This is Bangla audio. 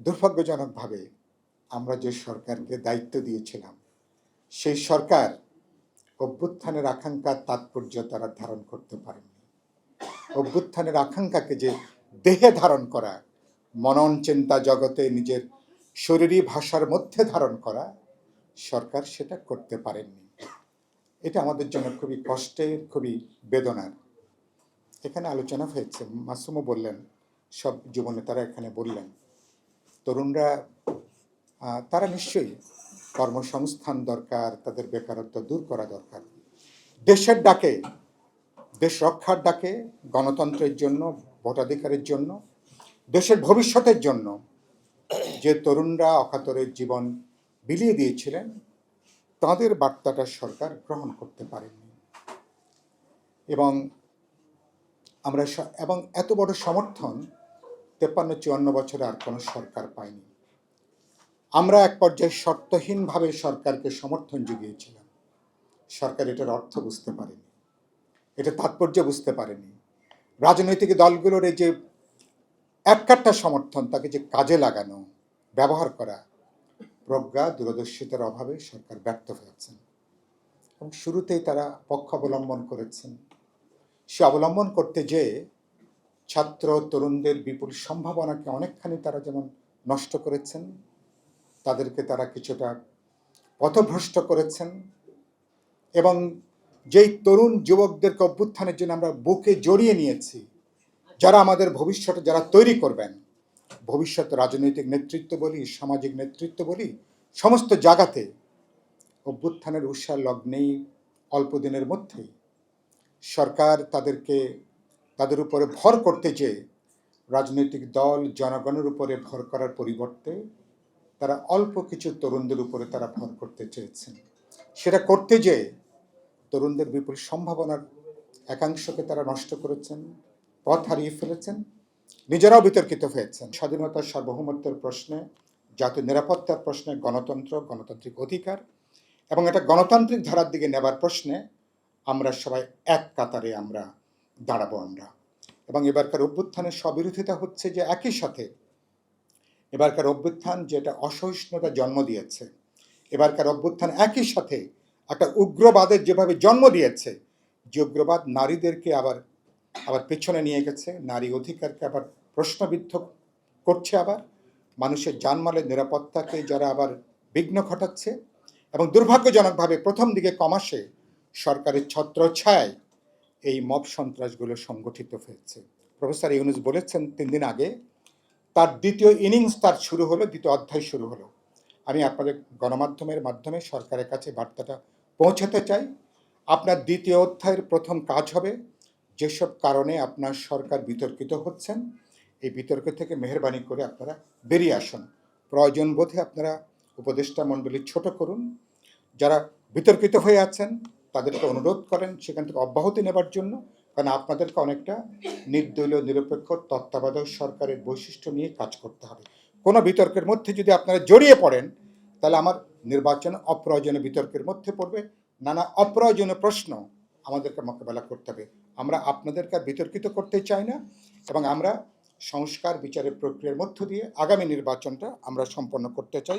দুর্ভাগ্যজনকভাবে আমরা যে সরকারকে দায়িত্ব দিয়েছিলাম সেই সরকার অভ্যুত্থানের আকাঙ্ক্ষার তাৎপর্য তারা ধারণ করতে পারেনি। অভ্যুত্থানের আকাঙ্ক্ষাকে যে দেহে ধারণ করা, মনন চিন্তা জগতে নিজের শরীরী ভাষার মধ্যে ধারণ করা, সরকার সেটা করতে পারেননি। এটা আমাদের জন্য খুবই কষ্টের, খুবই বেদনার। এখানে আলোচনা হয়েছে, মাসুমও বললেন, সব যুবনেতারা এখানে বললেন, তরুণরা তারা নিশ্চয়ই কর্মসংস্থান দরকার, তাদের বেকারত্ব দূর করা দরকার। দেশের ডাকে, দেশ রক্ষার ডাকে, গণতন্ত্রের জন্য, ভোটাধিকারের জন্য, দেশের ভবিষ্যতের জন্য যে তরুণরা অকাতরে জীবন বিলিয়ে দিয়েছিলেন, তাদের বার্তাটা সরকার গ্রহণ করতে পারেনি। এবং আমরা এবং এত বড় সমর্থন 53-54 বছরে আর কোনো সরকার পায়নি। আমরা এক পর্যায়ে শর্তহীনভাবে সরকারকে সমর্থন জুগিয়েছিলাম। সরকার এটার অর্থ বুঝতে পারেনি, এটা তাৎপর্য বুঝতে পারেনি। রাজনৈতিক দলগুলোর এই যে এককাট্টা সমর্থন, তাকে যে কাজে লাগানো, ব্যবহার করা, প্রজ্ঞা দূরদর্শিতার অভাবে সরকার ব্যর্থ হয়েছেন। এবং শুরুতেই তারা পক্ষ অবলম্বন করেছেন। সে অবলম্বন করতে যেয়ে ছাত্র তরুণদের বিপুল সম্ভাবনাকে অনেকখানি তারা যেমন নষ্ট করেছেন, তাদেরকে তারা কিছুটা পথভ্রষ্ট করেছেন। এবং যেই তরুণ যুবকদেরকে অভ্যুত্থানের জন্য আমরা বুকে জড়িয়ে নিয়েছি, যারা আমাদের ভবিষ্যতে যারা তৈরি করবেন, ভবিষ্যৎ রাজনৈতিক নেতৃত্ব বলি, সামাজিক নেতৃত্ব বলি, সমস্ত জায়গাতে অভ্যুত্থানের উৎসাহ লগ্নেই অল্প দিনের মধ্যেই সরকার তাদের উপরে ভর করতে চেয়ে রাজনৈতিক দল জনগণের উপরে ভর করার পরিবর্তে তারা অল্প কিছু তরুণদের উপরে তারা ভর করতে চেয়েছেন। সেটা করতে যেয়ে তরুণদের বিপুল সম্ভাবনার একাংশকে তারা নষ্ট করেছেন, পথ হারিয়ে ফেলেছেন, নিজেরাও বিতর্কিত হয়েছেন। স্বাধীনতার সার্বভৌমত্বের প্রশ্নে, জাতীয় নিরাপত্তার প্রশ্নে, গণতন্ত্র, গণতান্ত্রিক অধিকার এবং এটা গণতান্ত্রিক ধারার দিকে নেবার প্রশ্নে আমরা সবাই এক কাতারে আমরা দাঁড়াবো আমরা। এবং এবারকার অভ্যুত্থানের স্ববিরোধিতা হচ্ছে যে একই সাথে এবারকার অভ্যুত্থান যেটা অসহিষ্ণুতা জন্ম দিয়েছে, এবারকার অভ্যুত্থান একই সাথে একটা উগ্রবাদের যেভাবে জন্ম দিয়েছে, যে উগ্রবাদ নারীদেরকে আবার পেছনে নিয়ে গেছে, নারী অধিকারকে আবার প্রশ্নবিদ্ধ করছে, আবার মানুষের জানমালের নিরাপত্তাকে যারা আবার বিঘ্ন ঘটাচ্ছে। এবং দুর্ভাগ্যজনকভাবে প্রথম দিকে কমাসে সরকারের ছত্রছায়ায় এই মব সন্ত্রাসগুলো সংগঠিত হয়েছে। প্রফেসর ইউনুস বলেছেন 3 দিন আগে তার দ্বিতীয় ইনিংস তার শুরু হলো, দ্বিতীয় অধ্যায় শুরু হলো। আমি আপনাদের গণমাধ্যমের মাধ্যমে সরকারের কাছে বার্তাটা পৌঁছাতে চাই, আপনার দ্বিতীয় অধ্যায়ের প্রথম কাজ হবে যেসব কারণে আপনার সরকার বিতর্কিত হচ্ছেন, এই বিতর্ক থেকে মেহরবানি করে আপনারা বেরিয়ে আসুন। প্রয়োজন বোধে আপনারা উপদেষ্টা মণ্ডলী ছোট করুন, যারা বিতর্কিত হয়ে আছেন তাদেরকে অনুরোধ করেন সেখান থেকে অব্যাহতি নেবার জন্য, কারণ আপনাদেরকে অনেকটা নির্দলীয় নিরপেক্ষ তত্ত্বাবধায়ক সরকারের বৈশিষ্ট্য নিয়ে কাজ করতে হবে। কোনো বিতর্কের মধ্যে যদি আপনারা জড়িয়ে পড়েন তাহলে আমার নির্বাচন অপ্রয়োজনীয় বিতর্কের মধ্যে পড়বে, নানা অপ্রয়োজনীয় প্রশ্ন আমাদেরকে মোকাবেলা করতে হবে। আমরা আপনাদেরকে আর বিতর্কিত করতে চাই না এবং আমরা সংস্কার বিচারের প্রক্রিয়ার মধ্য দিয়ে আগামী নির্বাচনটা আমরা সম্পন্ন করতে চাই।